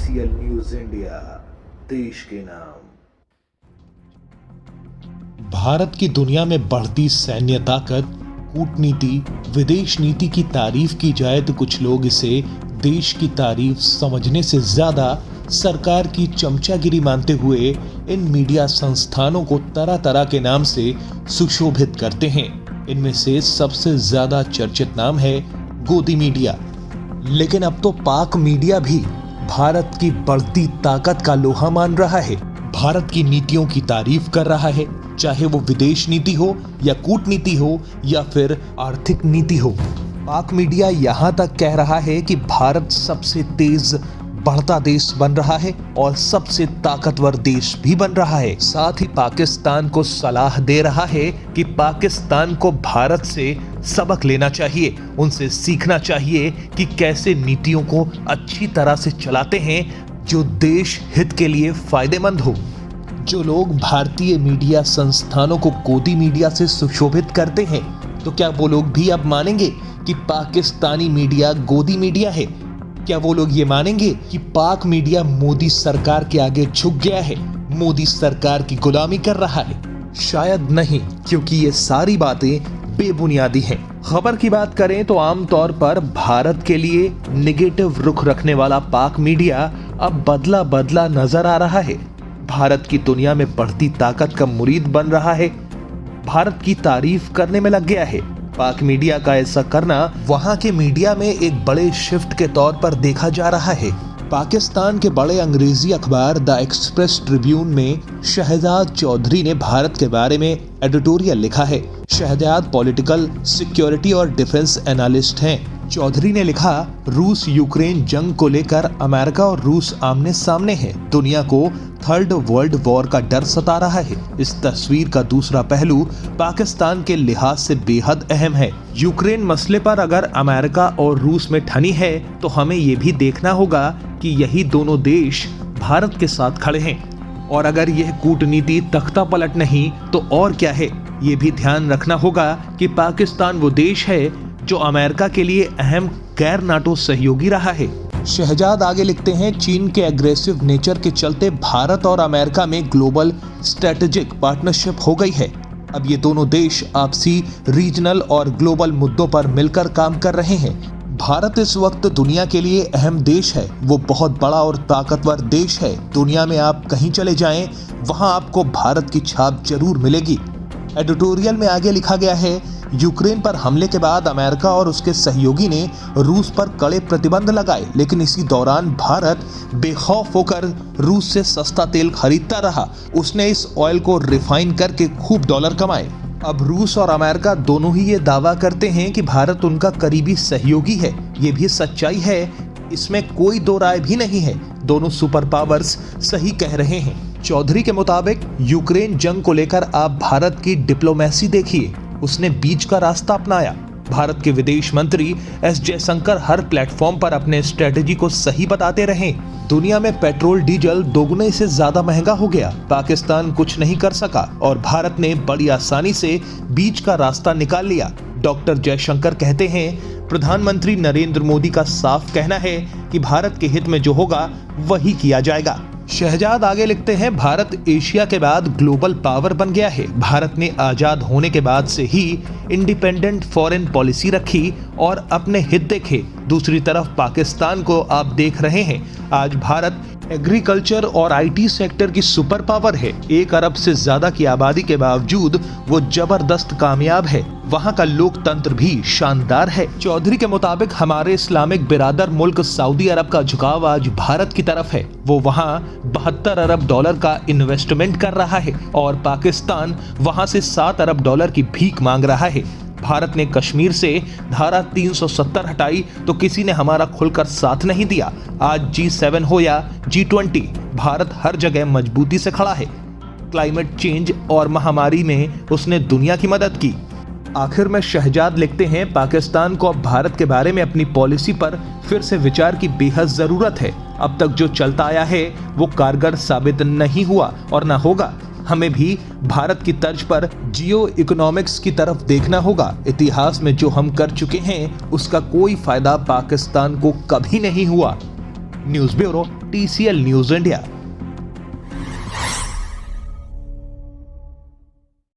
ICL news India, देश के नाम। भारत की दुनिया में बढ़ती सैन्य ताकत, कूटनीति, विदेश नीति की तारीफ की जाए तो कुछ लोग इसे देश की तारीफ समझने से ज्यादा सरकार की चमचागिरी मानते हुए इन मीडिया संस्थानों को तरह तरह के नाम से सुशोभित करते हैं। इनमें से सबसे ज्यादा चर्चित नाम है गोदी मीडिया। लेकिन अब तो पाक मीडिया भी भारत की बढ़ती ताकत का लोहा मान रहा है, भारत की नीतियों की तारीफ कर रहा है, चाहे वो विदेश नीति हो या कूटनीति हो या फिर आर्थिक नीति हो। पाक मीडिया यहां तक कह रहा है कि भारत सबसे तेज बढ़ता देश बन रहा है और सबसे ताकतवर देश भी बन रहा है। साथ ही पाकिस्तान को सलाह दे रहा है कि पाकिस्तान को भारत से सबक लेना चाहिए, उनसे सीखना चाहिए कि कैसे नीतियों को अच्छी तरह से चलाते हैं जो देश हित के लिए फायदेमंद हो। जो लोग भारतीय मीडिया संस्थानों को गोदी मीडिया से सुशोभित करते हैं, तो क्या वो लोग भी अब मानेंगे कि पाकिस्तानी मीडिया गोदी मीडिया है? क्या वो लोग ये मानेंगे कि पाक मीडिया मोदी सरकार के आगे झुक गया है, मोदी सरकार की गुलामी कर रहा है? शायद नहीं, क्योंकि ये सारी बातें बेबुनियादी हैं। खबर की बात करें तो आमतौर पर भारत के लिए नेगेटिव रुख रखने वाला पाक मीडिया अब बदला बदला नजर आ रहा है। भारत की दुनिया में बढ़ती ताकत का मुरीद बन रहा है, भारत की तारीफ करने में लग गया है। पाक मीडिया का ऐसा करना वहां के मीडिया में एक बड़े शिफ्ट के तौर पर देखा जा रहा है। पाकिस्तान के बड़े अंग्रेजी अखबार द एक्सप्रेस ट्रिब्यून में शहजाद चौधरी ने भारत के बारे में एडिटोरियल लिखा है। शहजाद पॉलिटिकल, सिक्योरिटी और डिफेंस एनालिस्ट हैं। चौधरी ने लिखा, रूस यूक्रेन जंग को लेकर अमेरिका और रूस आमने सामने हैं। दुनिया को थर्ड वर्ल्ड वॉर का डर सता रहा है। इस तस्वीर का दूसरा पहलू पाकिस्तान के लिहाज से बेहद अहम है। यूक्रेन मसले पर अगर अमेरिका और रूस में ठनी है तो हमें ये भी देखना होगा कि यही दोनों देश भारत के साथ खड़े हैं। और अगर यह कूटनीति तख्ता पलट नहीं तो और क्या है? ये भी ध्यान रखना होगा कि पाकिस्तान वो देश है जो अमेरिका के लिए अहम गैर नाटो सहयोगी रहा है। शहजाद आगे लिखते हैं, चीन के एग्रेसिव नेचर के चलते भारत और अमेरिका में ग्लोबल स्ट्रेटेजिक पार्टनरशिप हो गई है। अब ये दोनों देश आपसी रीजनल और ग्लोबल मुद्दों पर मिलकर काम कर रहे हैं। भारत इस वक्त दुनिया के लिए अहम देश है, वो बहुत बड़ा और ताकतवर देश है। दुनिया में आप कहीं चले जाएं, वहां आपको भारत की छाप जरूर मिलेगी। एडिटोरियल में आगे लिखा गया है, यूक्रेन पर हमले के बाद अमेरिका और उसके सहयोगी ने रूस पर कड़े प्रतिबंध लगाए, लेकिन इसी दौरान भारत बेखौफ होकर रूस से सस्ता तेल खरीदता रहा। उसने इस ऑयल को रिफाइन करके खूब डॉलर कमाए। अब रूस और अमेरिका दोनों ही ये दावा करते हैं कि भारत उनका करीबी सहयोगी है। ये भी सच्चाई है, इसमें कोई दो राय भी नहीं है। दोनों सुपर पावर्स सही कह रहे हैं। चौधरी के मुताबिक यूक्रेन जंग को लेकर आप भारत की डिप्लोमेसी देखिए, उसने बीच का रास्ता अपनाया। भारत के विदेश मंत्री एस जयशंकर हर प्लेटफॉर्म पर अपने स्ट्रेटेजी को सही बताते रहे। दुनिया में पेट्रोल डीजल दोगुने से ज्यादा महंगा हो गया, पाकिस्तान कुछ नहीं कर सका और भारत ने बड़ी आसानी से बीच का रास्ता निकाल लिया। डॉक्टर जयशंकर कहते हैं, प्रधानमंत्री नरेंद्र मोदी का साफ कहना है कि भारत के हित में जो होगा वही किया जाएगा। शहजाद आगे लिखते हैं, भारत एशिया के बाद ग्लोबल पावर बन गया है। भारत ने आजाद होने के बाद से ही इंडिपेंडेंट फॉरेन पॉलिसी रखी और अपने हित देखे। दूसरी तरफ पाकिस्तान को आप देख रहे हैं, आज भारत एग्रीकल्चर और आईटी सेक्टर की सुपर पावर है। 1 अरब से ज्यादा की आबादी के बावजूद वो जबरदस्त कामयाब है। वहाँ का लोकतंत्र भी शानदार है। चौधरी के मुताबिक हमारे इस्लामिक बिरादर मुल्क सऊदी अरब का झुकाव आज भारत की तरफ है। वो वहाँ 72 अरब डॉलर का इन्वेस्टमेंट कर रहा है और पाकिस्तान वहाँ से 7 अरब डॉलर की भीख मांग रहा है। भारत ने कश्मीर से धारा 370 हटाई तो किसी ने हमारा खुलकर साथ नहीं दिया। आज G7 हो या G20, भारत हर जगह मजबूती से खड़ा है। क्लाइमेट चेंज और महामारी में उसने दुनिया की मदद की। आखिर में शहजाद लिखते हैं, पाकिस्तान को अब भारत के बारे में अपनी पॉलिसी पर फिर से विचार की बेहद जरूरत है। अब तक जो चलता आया है वो कारगर साबित नहीं हुआ और न होगा। हमें भी भारत की तर्ज पर जियो इकोनॉमिक्स की तरफ देखना होगा। इतिहास में जो हम कर चुके हैं उसका कोई फायदा पाकिस्तान को कभी नहीं हुआ। News bureau TCL news India.